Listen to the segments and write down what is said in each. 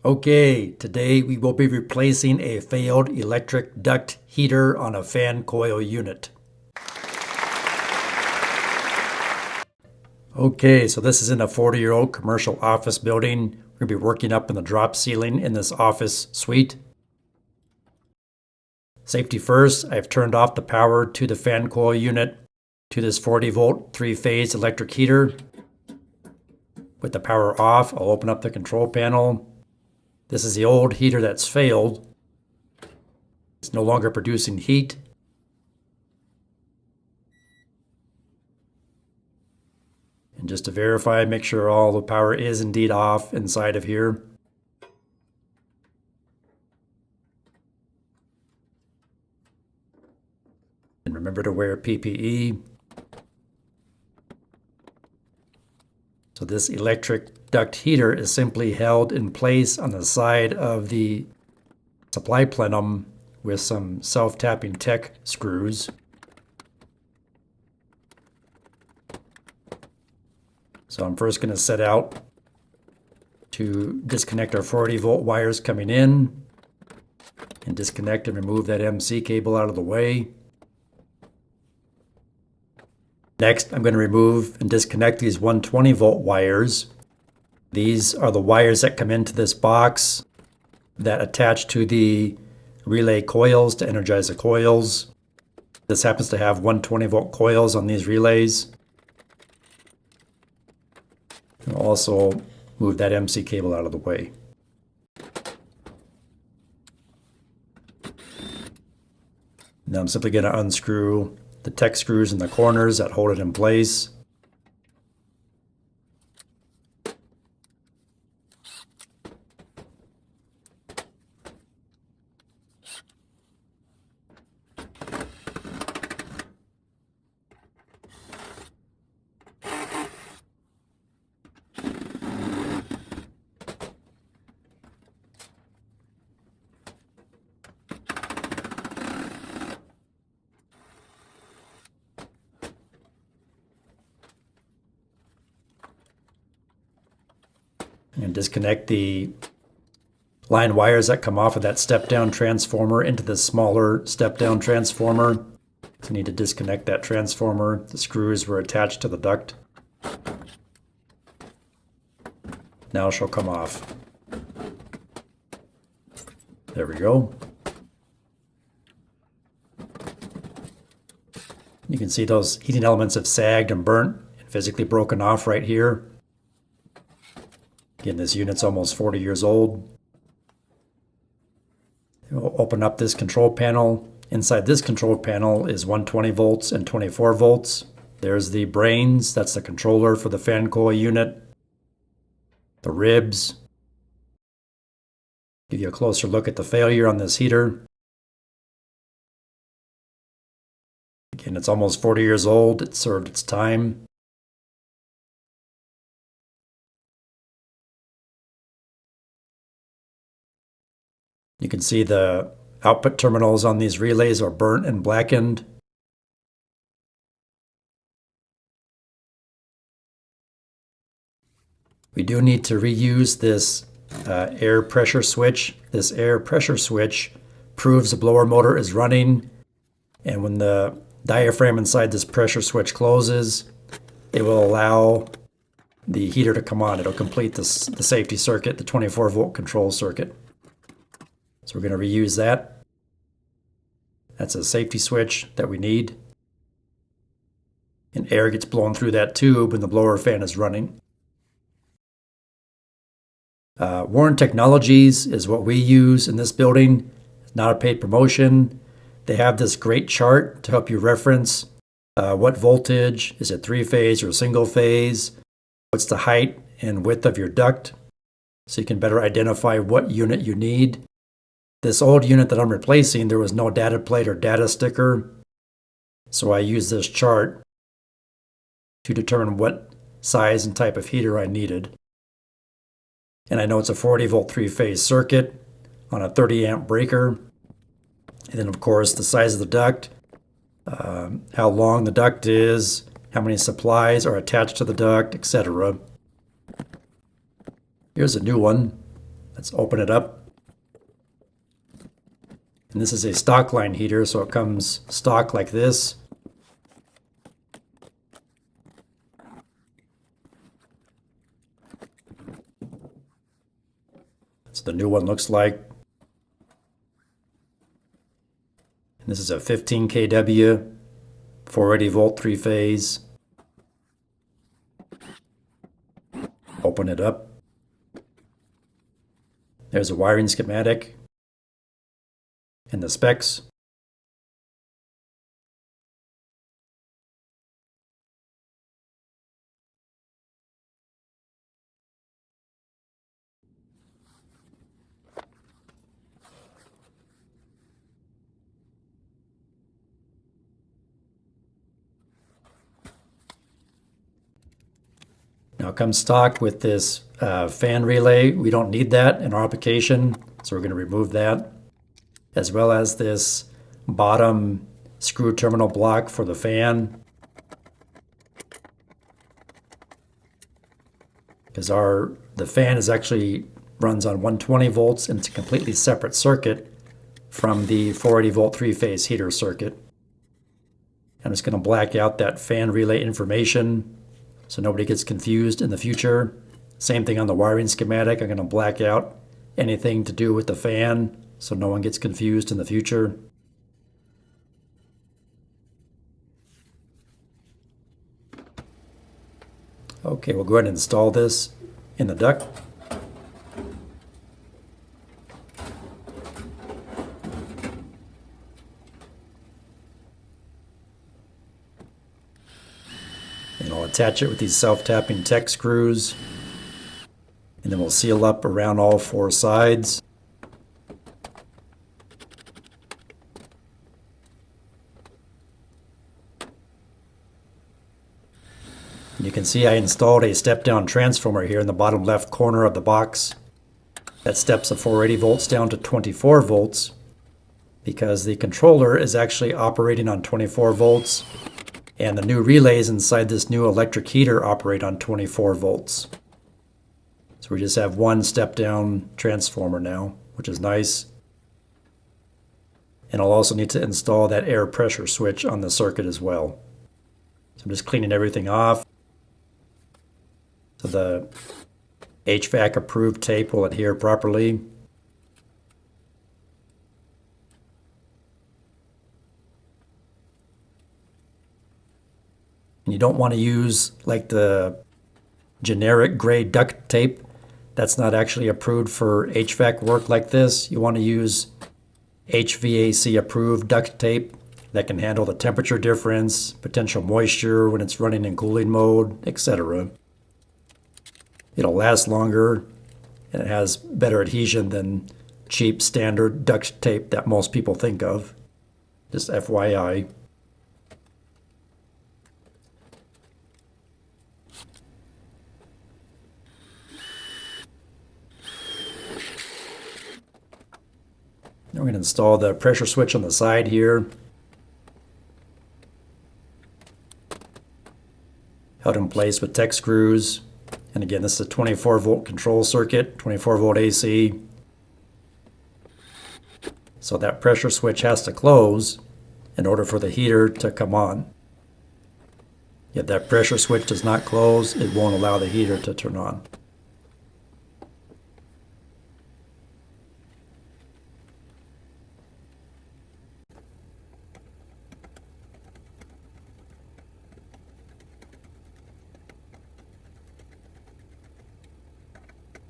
Okay, today we will be replacing a failed electric duct heater on a fan coil unit. Okay, so this is in a 40-year-old commercial office building. We're going to be working up in the drop ceiling in this office suite. Safety first, I've turned off the power to the fan coil unit to this 40-volt 3-phase electric heater. With the power off, I'll open up the control panel. This is the old heater that's failed. It's no longer producing heat. And just to verify, make sure all the power is indeed off inside of here. And remember to wear PPE. So this electric duct heater is simply held in place on the side of the supply plenum with some self-tapping tech screws. So I'm first going to set out to disconnect our 40-volt wires coming in and disconnect and remove that MC cable out of the way. Next, I'm going to remove and disconnect these 120-volt wires. These are the wires that come into this box that attach to the relay coils to energize the coils. This happens to have 120-volt coils on these relays. I'll also move that MC cable out of the way. Now I'm simply going to unscrew the tech screws in the corners that hold it in place. And disconnect the line wires that come off of that step-down transformer into the smaller step-down transformer. So you need to disconnect that transformer. The screws were attached to the duct. Now she'll come off. There we go. You can see those heating elements have sagged and burnt and physically broken off right here. Again, this unit's almost 40 years old. We'll open up this control panel. Inside this control panel is 120 volts and 24 volts. There's the brains, that's the controller for the fan coil unit. The ribs. Give you a closer look at the failure on this heater. Again, it's almost 40 years old. It served its time. You can see the output terminals on these relays are burnt and blackened. We do need to reuse this air pressure switch. This air pressure switch proves the blower motor is running, and when the diaphragm inside this pressure switch closes, it will allow the heater to come on. It'll complete the safety circuit, the 24-volt control circuit. So we're going to reuse that. That's a safety switch that we need. And air gets blown through that tube when the blower fan is running. Warren Technologies is what we use in this building. It's not a paid promotion. They have this great chart to help you reference what voltage, is it 3-phase or single phase, what's the height and width of your duct, so you can better identify what unit you need. This old unit that I'm replacing, there was no data plate or data sticker, so I used this chart to determine what size and type of heater I needed. And I know it's a 40-volt 3-phase circuit on a 30-amp breaker. And then, of course, the size of the duct, how long the duct is, how many supplies are attached to the duct, etc. Here's a new one. Let's open it up. And this is a stock line heater, so it comes stock like this. So the new one looks like. And this is a 15 kW, 480 volt, 3-phase. Open it up. There's a wiring schematic and the specs. Now it comes stock with this fan relay. We don't need that in our application, so we're going to remove that, as well as this bottom screw terminal block for the fan, because the fan is actually runs on 120 volts and it's a completely separate circuit from the 480 volt 3-phase heater circuit. I'm just going to black out that fan relay information so nobody gets confused in the future. Same thing on the wiring schematic. I'm going to black out anything to do with the fan so no one gets confused in the future. Okay, we'll go ahead and install this in the duct. And I'll attach it with these self-tapping Tech screws. And then we'll seal up around all 4 sides. And you can see I installed a step-down transformer here in the bottom left corner of the box. That steps the 480 volts down to 24 volts because the controller is actually operating on 24 volts. And the new relays inside this new electric heater operate on 24 volts. So we just have one step-down transformer now, which is nice. And I'll also need to install that air pressure switch on the circuit as well. So I'm just cleaning everything off. So the HVAC approved tape will adhere properly. And you don't want to use like the generic gray duct tape. That's not actually approved for HVAC work like this. You want to use HVAC approved duct tape that can handle the temperature difference, potential moisture when it's running in cooling mode, etc. It'll last longer and it has better adhesion than cheap standard duct tape that most people think of. Just FYI. Now we're going to install the pressure switch on the side here. Held in place with Tech screws. And again, this is a 24 volt control circuit, 24 volt AC. So that pressure switch has to close in order for the heater to come on. If that pressure switch does not close, it won't allow the heater to turn on.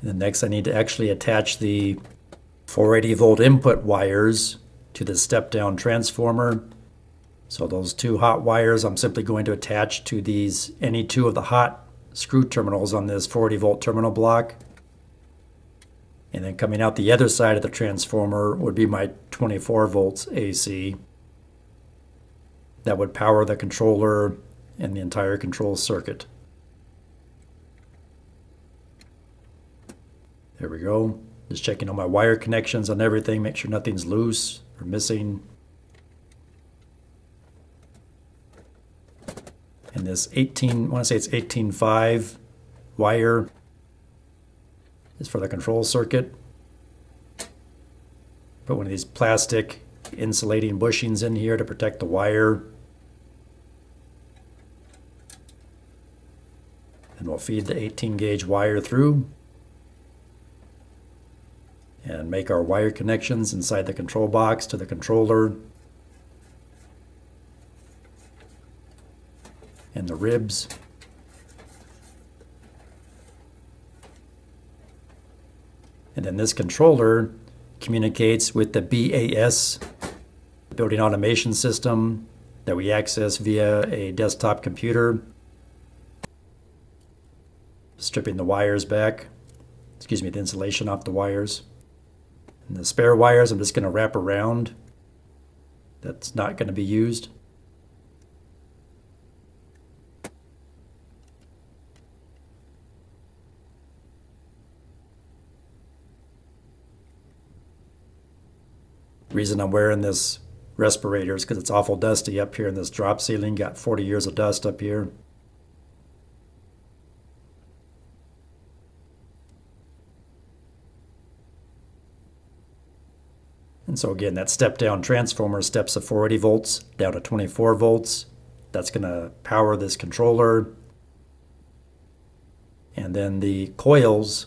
And then next I need to actually attach the 480 volt input wires to the step-down transformer. So those 2 hot wires I'm simply going to attach to any 2 of the hot screw terminals on this 480 volt terminal block. And then coming out the other side of the transformer would be my 24 volts AC. That would power the controller and the entire control circuit. There we go. Just checking all my wire connections on everything, make sure nothing's loose or missing. And this I want to say it's 18.5 wire is for the control circuit. Put one of these plastic insulating bushings in here to protect the wire. And we'll feed the 18 gauge wire through and make our wire connections inside the control box to the controller and the ribs. And then this controller communicates with the BAS, building automation system, that we access via a desktop computer. Stripping the wires back, the insulation off the wires. And the spare wires I'm just going to wrap around. That's not going to be used. The reason I'm wearing this respirator is because it's awful dusty up here in this drop ceiling. Got 40 years of dust up here. And so again, that step-down transformer steps of 480 volts down to 24 volts. That's going to power this controller. And then the coils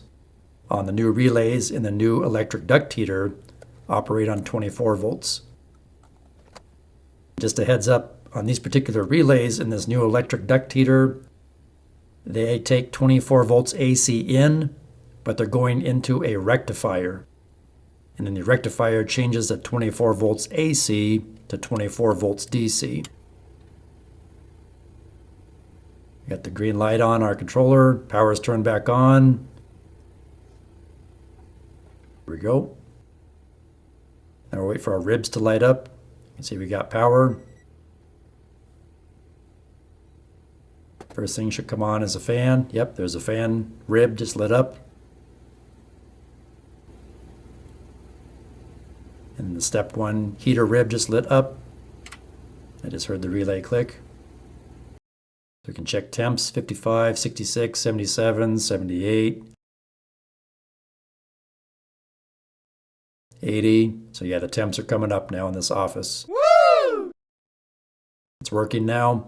on the new relays in the new electric duct heater operate on 24 volts. Just a heads up on these particular relays in this new electric duct heater, they take 24 volts AC in, but they're going into a rectifier. And then the rectifier changes the 24 volts AC to 24 volts DC. Got the green light on our controller, power's turned back on. Here we go. Now we'll wait for our ribs to light up. You can see we got power. First thing should come on is a fan. Yep, there's a fan rib just lit up. And the step 1 heater rib just lit up. I just heard the relay click. So we can check temps, 55, 66, 77, 78, 80. So yeah, the temps are coming up now in this office. Woo! It's working now.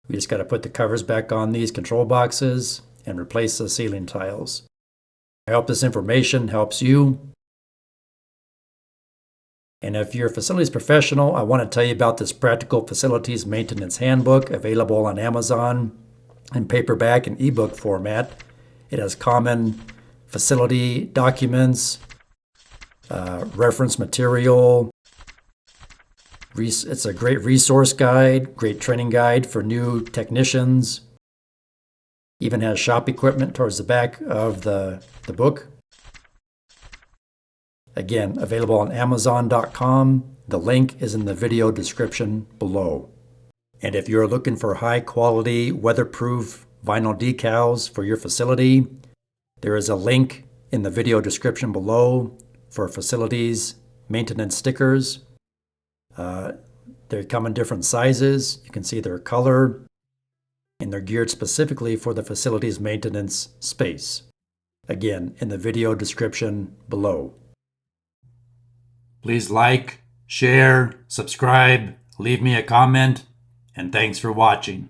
We just got to put the covers back on these control boxes and replace the ceiling tiles. I hope this information helps you. And if you're a facilities professional, I want to tell you about this Practical Facilities Maintenance Handbook available on Amazon in paperback and ebook format. It has common facility documents, reference material. It's a great resource guide, great training guide for new technicians. Even has shop equipment towards the back of the book. Again, available on Amazon.com. The link is in the video description below. And if you're looking for high quality, weatherproof vinyl decals for your facility, there is a link in the video description below for facilities maintenance stickers. They come in different sizes. You can see their color, and they're geared specifically for the facilities maintenance space. Again, in the video description below. Please like, share, subscribe, leave me a comment, and thanks for watching.